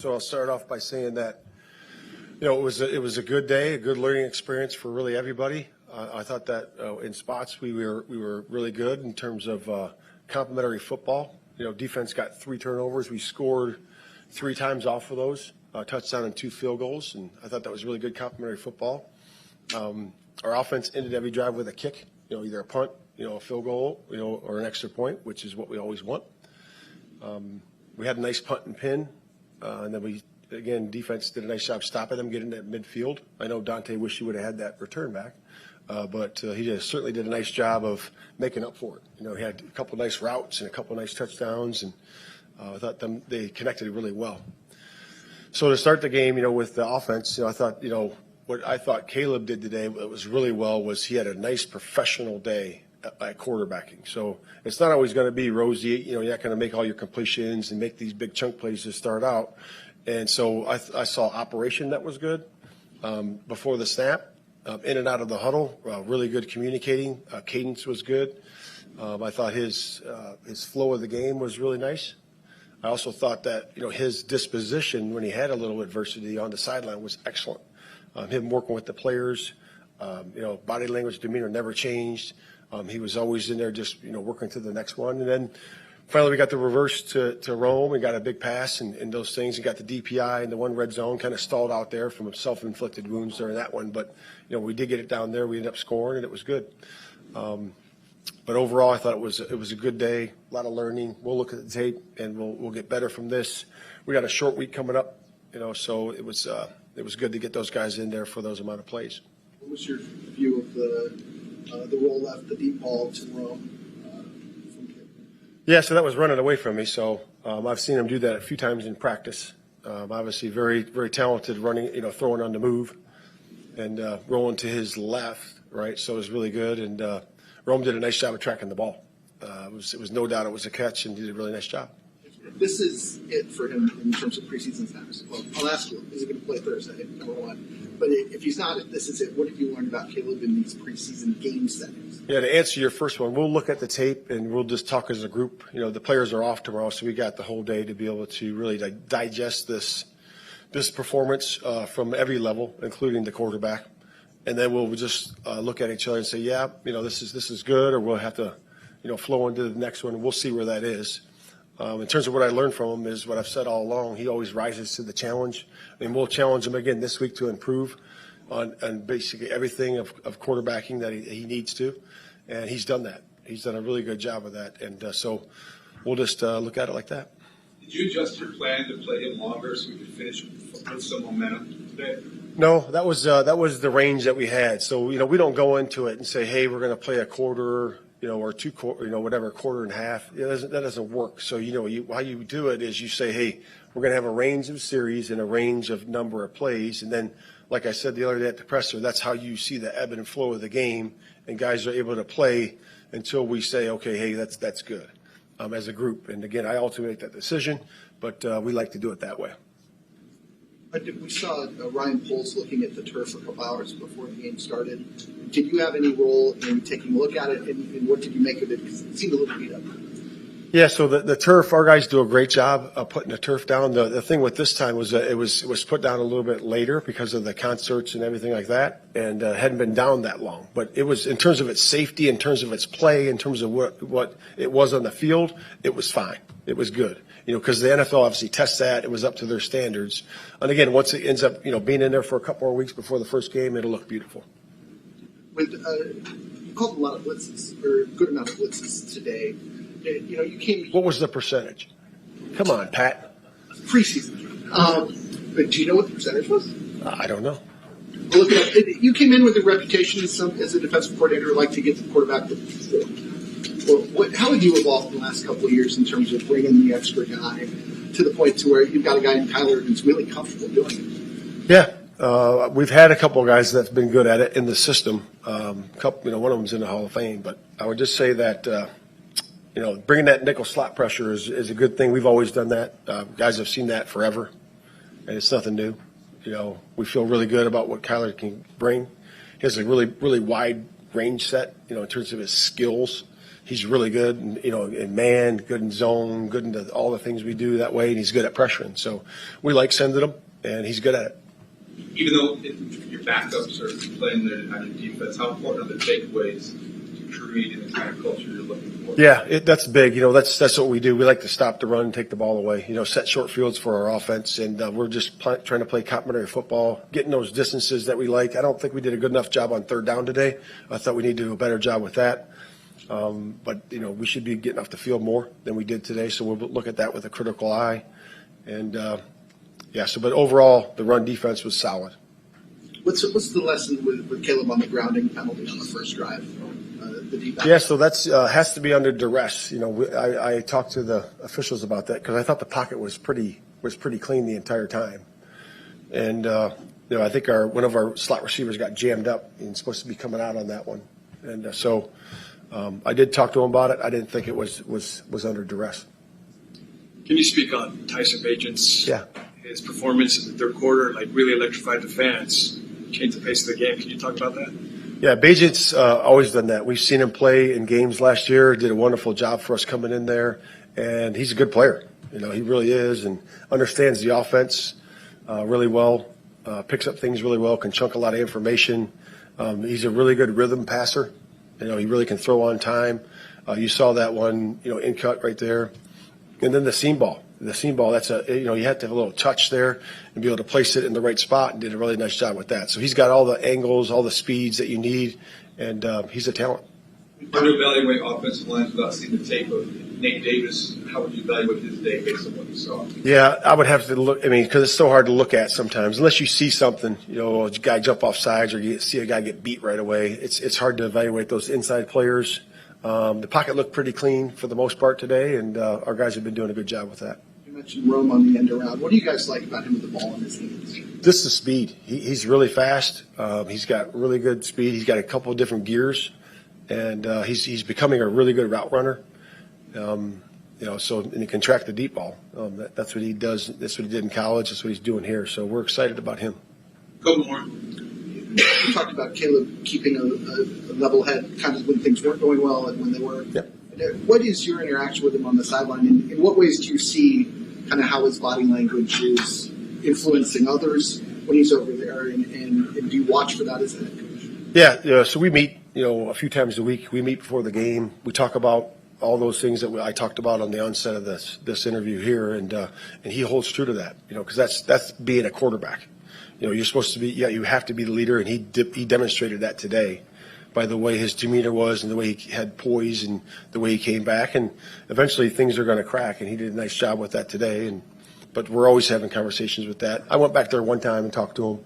So I'll start off by saying that, it was a good day, a good learning experience for really everybody. I thought that in spots we were really good in terms of complementary football. Defense got 3 turnovers. We scored 3 times off of those, a touchdown and 2 field goals, and I thought that was really good complementary football. Our offense ended every drive with a kick, either a punt, a field goal, or an extra point, which is what we always want. We had a nice punt and pin. And then defense did a nice job stopping them, getting at midfield. I know Dante wished he would have had that return back, but he certainly did a nice job of making up for it. He had a couple of nice routes and a couple of nice touchdowns, and I thought they connected really well. So to start the game, with the offense, I thought, what I thought Caleb did today that was really well was he had a nice professional day at quarterbacking. So it's not always going to be rosy. You're not going to make all your completions and make these big chunk plays to start out. And so I saw operation that was good before the snap, in and out of the huddle, really good communicating. Cadence was good. I thought his flow of the game was really nice. I also thought that, his disposition when he had a little adversity on the sideline was excellent. Him working with the players, body language, demeanor never changed. He was always in there just, working to the next one. And then finally we got the reverse to Rome. We got a big pass and those things. We got the DPI and the one red zone kind of stalled out there from self-inflicted wounds during that one. But, we did get it down there. We ended up scoring, and it was good. But overall, I thought it was a good day, a lot of learning. We'll look at the tape, and we'll get better from this. We got a short week coming up, so it was good to get those guys in there for those amount of plays. What was your view of the roll left, the deep ball to Rome? Yeah, so that was running away from me. So I've seen him do that a few times in practice. Obviously, very, very talented running, throwing on the move and rolling to his left, right? So it was really good. And Rome did a nice job of tracking the ball. It was no doubt it was a catch, and he did a really nice job. This is it for him in terms of preseason snaps. Well, I'll ask you, is he going to play Thursday, number one? But if he's not, if this is it, what have you learned about Caleb in these preseason game settings? Yeah, to answer your first one, we'll look at the tape and we'll just talk as a group. The players are off tomorrow, so we got the whole day to be able to really digest this performance from every level, including the quarterback. And then we'll just look at each other and say, yeah, this is good, or we'll have to, flow into the next one, and we'll see where that is. In terms of what I learned from him is what I've said all along. He always rises to the challenge. We'll challenge him again this week to improve on basically everything of quarterbacking that he needs to. And he's done that. He's done a really good job of that. And so we'll just look at it like that. Did you adjust your plan to play him longer so we could finish with some momentum today? No, that was the range that we had. So, we don't go into it and say, hey, we're going to play a quarter, or 2 quarter, whatever, quarter and a half. That doesn't work. So, how you do it is you say, hey, we're going to have a range of series and a range of number of plays. And then, like I said the other day at the presser, that's how you see the ebb and flow of the game. And guys are able to play until we say, okay, hey, that's good as a group. And again, I ultimately make that decision, but we like to do it that way. We saw Ryan Poles looking at the turf a couple hours before the game started. Did you have any role in taking a look at it, and what did you make of it? Because it seemed a little beat up. Yeah, so the turf, our guys do a great job of putting the turf down. The thing with this time was that it was put down a little bit later because of the concerts and everything like that, and hadn't been down that long. But it was, in terms of its safety, in terms of its play, in terms of what it was on the field, it was fine. It was good. Because the NFL obviously tests that. It was up to their standards. And again, once it ends up, being in there for a couple more weeks before the first game, it'll look beautiful. You called a lot of blitzes, or a good amount of blitzes today. You came. What was the percentage? Come on, Pat. Preseason. But do you know what the percentage was? I don't know. Well, look it up. You came in with a reputation as a defensive coordinator, like to get the quarterback to perform. Well, how have you evolved in the last couple of years in terms of bringing the extra guy to the point to where you've got a guy in Kyler who's really comfortable doing it? Yeah, we've had a couple of guys that's been good at it in the system. One of them's in the Hall of Fame, but I would just say that bringing that nickel slot pressure is a good thing. We've always done that. Guys have seen that forever, and it's nothing new. We feel really good about what Kyler can bring. He has a really, really wide range set, in terms of his skills. He's really good, in man, good in zone, good into all the things we do that way, and he's good at pressuring. So we like sending him, and he's good at it. Even though your backups are playing on your defense, how important are the takeaways to creating the kind of culture you're looking for? Yeah, that's big. That's what we do. We like to stop the run and take the ball away. Set short fields for our offense, and we're just trying to play complementary football, getting those distances that we like. I don't think we did a good enough job on third down today. I thought we need to do a better job with that. But we should be getting off the field more than we did today, so we'll look at that with a critical eye. And but overall, the run defense was solid. What's the lesson with Caleb on the grounding penalty on the first drive? The D-back? Yeah, so that's has to be under duress. I talked to the officials about that because I thought the pocket was pretty clean the entire time, and I think one of our slot receivers got jammed up and supposed to be coming out on that one, and so I did talk to him about it. I didn't think it was under duress. Can you speak on Tyson Bagent's his performance in the third quarter? Really electrified the fans, changed the pace of the game. Can you talk about that? Yeah, Bagent's always done that. We've seen him play in games last year. Did a wonderful job for us coming in there, and he's a good player. He really is, and understands the offense really well. Picks up things really well. Can chunk a lot of information. He's a really good rhythm passer. He really can throw on time. You saw that one, in cut right there, and then the seam ball. The seam ball, that's you have to have a little touch there and be able to place it in the right spot, and did a really nice job with that. So he's got all the angles, all the speeds that you need, and he's a talent. How do you evaluate offensive lines without seeing the tape of Nate Davis? How would you evaluate his day based on what you saw? Yeah, I would have to look. Because it's so hard to look at sometimes, unless you see something. A guy jump off sides or you see a guy get beat right away. It's hard to evaluate those inside players. The pocket looked pretty clean for the most part today, and our guys have been doing a good job with that. You mentioned Rome on the end around. What do you guys like about him with the ball in his hands? Just the speed. He's really fast. He's got really good speed. He's got a couple of different gears, and he's becoming a really good route runner. And he can track the deep ball. That's what he does. That's what he did in college. That's what he's doing here. So we're excited about him. Couple more. You talked about Caleb keeping a level head kind of when things weren't going well and when they were. Yep. What is your interaction with him on the sideline? And in what ways do you see kind of how his body language is influencing others when he's over there? And do you watch for that as a head coach? Yeah. So we meet, a few times a week. We meet before the game. We talk about all those things that I talked about on the onset of this interview here, and he holds true to that. Because that's being a quarterback. You're supposed to be. Yeah, you have to be the leader, and he demonstrated that today by the way his demeanor was and the way he had poise and the way he came back. And eventually things are going to crack, and he did a nice job with that today. But we're always having conversations with that. I went back there one time and talked to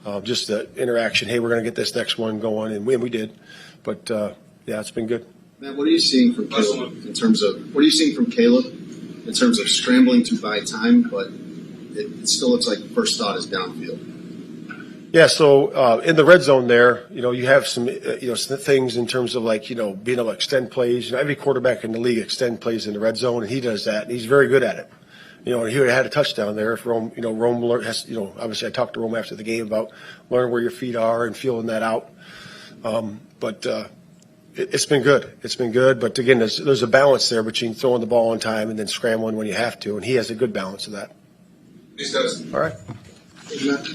him, just the interaction. Hey, we're going to get this next one going, and we did. But it's been good. Matt, what are you seeing from Caleb in terms of scrambling to buy time, but it still looks like first thought is downfield? Yeah, so in the red zone there, you have some things in terms of being able to extend plays. Every quarterback in the league extend plays in the red zone, and he does that. And he's very good at it. And he had a touchdown there. If Rome, Rome has, obviously I talked to Rome after the game about learning where your feet are and feeling that out. It's been good. It's been good. But again, there's a balance there between throwing the ball on time and then scrambling when you have to, and he has a good balance of that. Thanks, Tyson. All right. Matt.